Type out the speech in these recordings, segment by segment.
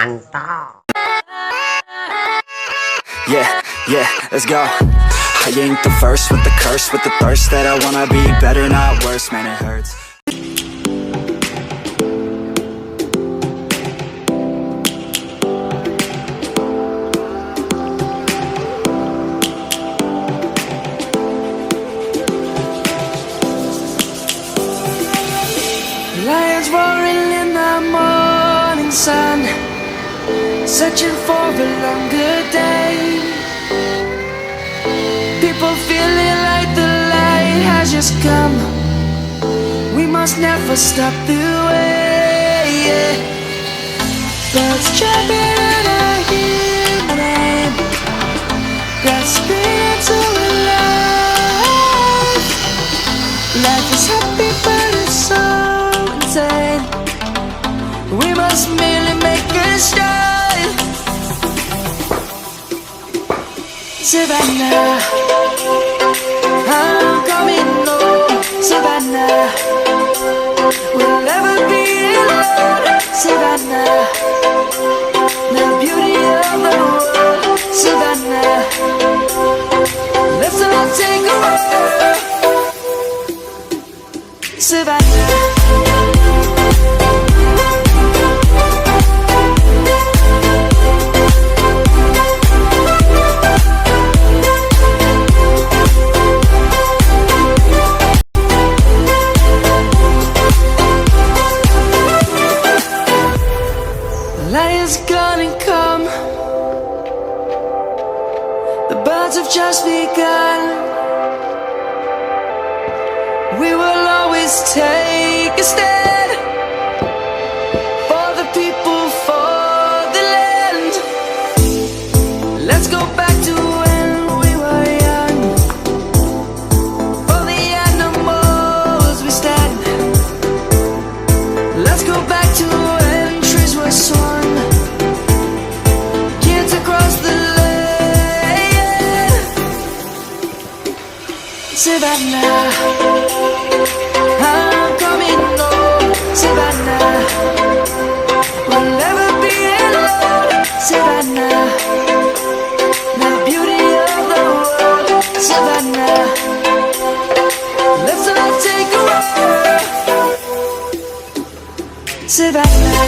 mantap. Yeah, yeah, let's go. I ain't the first with the curse, with the thirst that I wanna be better, not worse, man, it hurts. Lions roaring in the morning sun, searching for a longer day. People feeling like the light has just come. We must never stop the way. Birds chirping and I hear my name, grasping into a life. Life is happy but it's so insane. We must merely make a start. Savannah, I'm coming home. Savannah, we'll never be alone. Savannah, the beauty of the world. Savannah, let's all take a walk. Savannah. Lion's gonna come. The birds have just begun. We will always take a stand for the people, for the land. Let's go back to when we were young. For the animals we stand. Let's go back to when trees were swung. Kids across the land. Savannah, I'm coming home. Savannah, we'll never be alone. Savannah, the beauty of the world. Savannah, let's all take a walk. Savannah.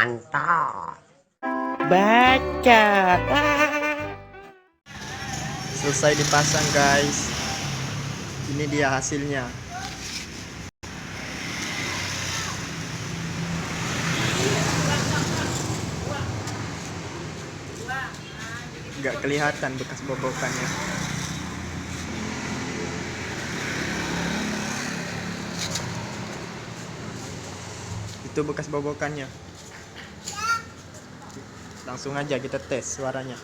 Mantap. Baca. Selesai dipasang guys. Ini dia hasilnya. Nggak kelihatan bekas bobokannya. Itu bekas bobokannya. Langsung aja kita tes suaranya.